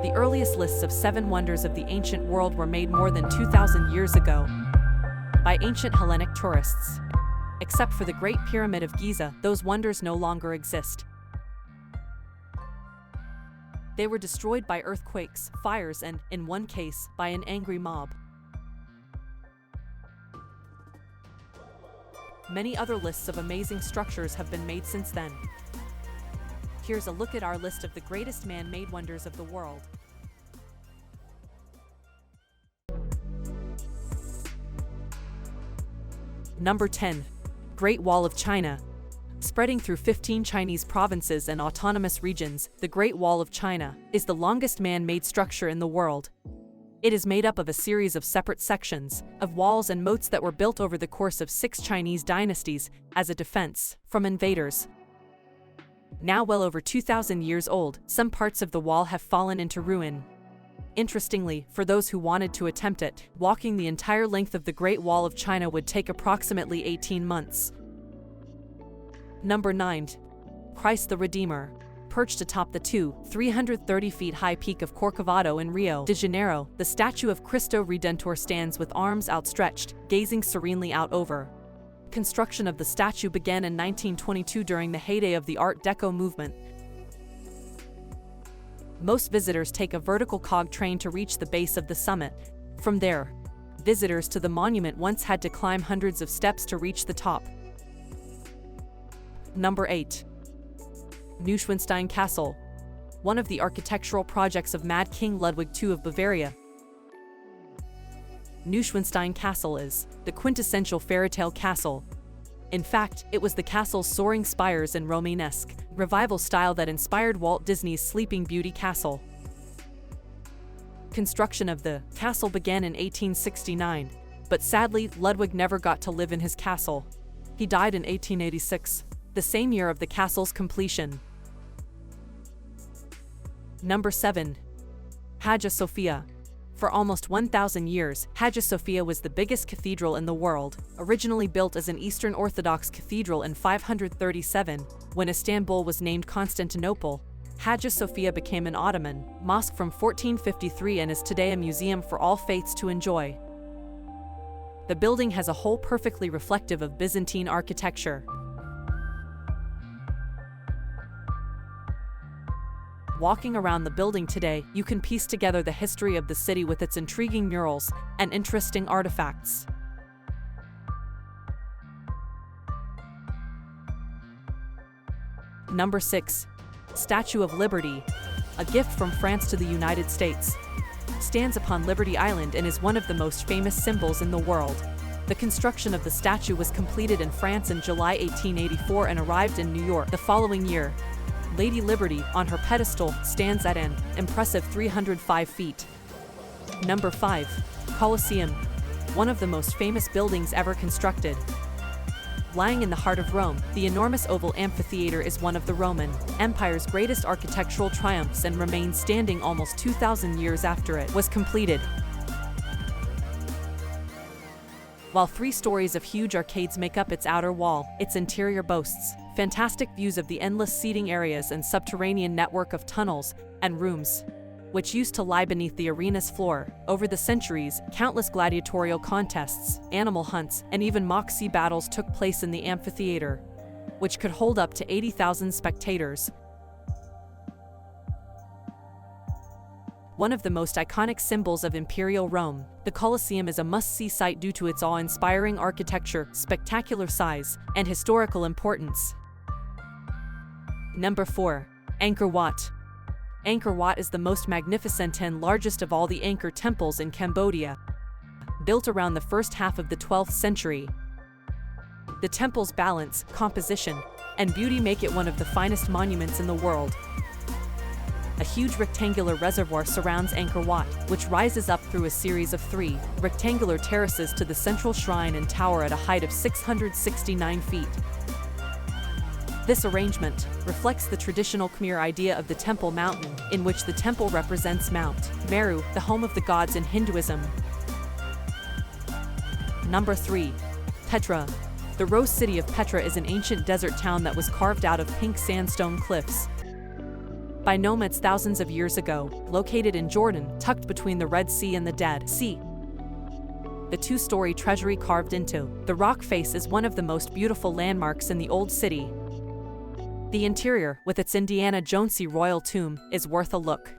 The earliest lists of 7 wonders of the ancient world were made more than 2,000 years ago by ancient Hellenic tourists. Except for the Great Pyramid of Giza, those wonders no longer exist. They were destroyed by earthquakes, fires, and, in one case, by an angry mob. Many other lists of amazing structures have been made since then. Here's a look at our list of the greatest man-made wonders of the world. Number 10. Great Wall of China. Spreading through 15 Chinese provinces and autonomous regions, the Great Wall of China is the longest man-made structure in the world. It is made up of a series of separate sections, of walls and moats that were built over the course of 6 Chinese dynasties as a defense from invaders. Now well over 2,000 years old, some parts of the wall have fallen into ruin. Interestingly, for those who wanted to attempt it, walking the entire length of the Great Wall of China would take approximately 18 months. Number 9. Christ the Redeemer. Perched atop the 330 feet high peak of Corcovado in Rio de Janeiro, the statue of Cristo Redentor stands with arms outstretched, gazing serenely out over. Construction of the statue began in 1922 during the heyday of the Art Deco movement. Most visitors take a vertical cog train to reach the base of the summit. From there, visitors to the monument once had to climb hundreds of steps to reach the top. Number 8. Neuschwanstein Castle. One of the architectural projects of Mad King Ludwig II of Bavaria. Neuschwanstein Castle is the quintessential fairytale castle. In fact, it was the castle's soaring spires and Romanesque revival style that inspired Walt Disney's Sleeping Beauty castle. Construction of the castle began in 1869, but sadly, Ludwig never got to live in his castle. He died in 1886, the same year of the castle's completion. Number 7. Hagia Sophia. For almost 1,000 years, Hagia Sophia was the biggest cathedral in the world, originally built as an Eastern Orthodox cathedral in 537, when Istanbul was named Constantinople. Hagia Sophia became an Ottoman mosque from 1453 and is today a museum for all faiths to enjoy. The building has a whole perfectly reflective of Byzantine architecture. Walking around the building today, you can piece together the history of the city with its intriguing murals and interesting artifacts. Number 6. Statue of Liberty. A gift from France to the United States. Stands upon Liberty Island and is one of the most famous symbols in the world. The construction of the statue was completed in France in July 1884 and arrived in New York the following year. Lady Liberty, on her pedestal, stands at an impressive 305 feet. Number 5. Coliseum. One of the most famous buildings ever constructed. Lying in the heart of Rome, the enormous oval amphitheater is one of the Roman Empire's greatest architectural triumphs and remains standing almost 2,000 years after it was completed. While 3 stories of huge arcades make up its outer wall, its interior boasts fantastic views of the endless seating areas and subterranean network of tunnels and rooms, which used to lie beneath the arena's floor. Over the centuries, countless gladiatorial contests, animal hunts, and even mock sea battles took place in the amphitheater, which could hold up to 80,000 spectators. One of the most iconic symbols of Imperial Rome, the Colosseum is a must-see sight due to its awe-inspiring architecture, spectacular size, and historical importance. Number 4. Angkor Wat. Angkor Wat is the most magnificent and largest of all the Angkor temples in Cambodia. Built around the first half of the 12th century, the temple's balance, composition, and beauty make it one of the finest monuments in the world. A huge rectangular reservoir surrounds Angkor Wat, which rises up through a series of 3 rectangular terraces to the central shrine and tower at a height of 669 feet. This arrangement reflects the traditional Khmer idea of the Temple Mountain, in which the temple represents Mount Meru, the home of the gods in Hinduism. Number 3. Petra. The Rose City of Petra is an ancient desert town that was carved out of pink sandstone cliffs. by nomads thousands of years ago, located in Jordan, tucked between the Red Sea and the Dead Sea. The two-story treasury carved into the rock face is one of the most beautiful landmarks in the Old City. The interior, with its Indiana Jonesy royal tomb, is worth a look.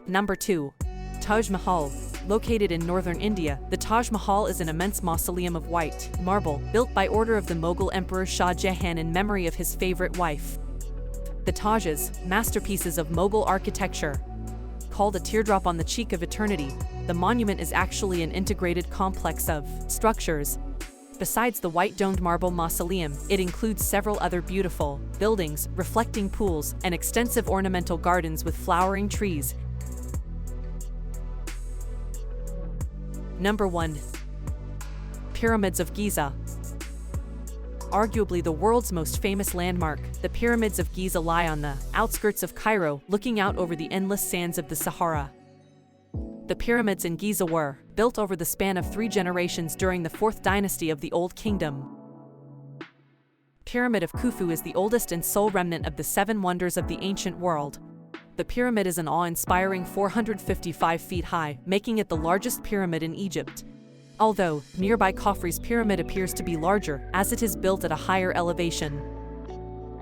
Number 2. Taj Mahal. Located in northern India, the Taj Mahal is an immense mausoleum of white marble, built by order of the Mughal Emperor Shah Jahan in memory of his favorite wife. The Tajes, masterpieces of Mughal architecture. Called a teardrop on the cheek of eternity, the monument is actually an integrated complex of structures. Besides the white-domed marble mausoleum, it includes several other beautiful buildings, reflecting pools, and extensive ornamental gardens with flowering trees. Number 1. Pyramids of Giza. Arguably the world's most famous landmark, the Pyramids of Giza lie on the outskirts of Cairo, looking out over the endless sands of the Sahara. The pyramids in Giza were built over the span of 3 generations during the 4th dynasty of the Old Kingdom. Pyramid of Khufu is the oldest and sole remnant of the 7 wonders of the ancient world. The pyramid is an awe-inspiring 455 feet high, making it the largest pyramid in Egypt. Although, nearby Khafre's pyramid appears to be larger, as it is built at a higher elevation.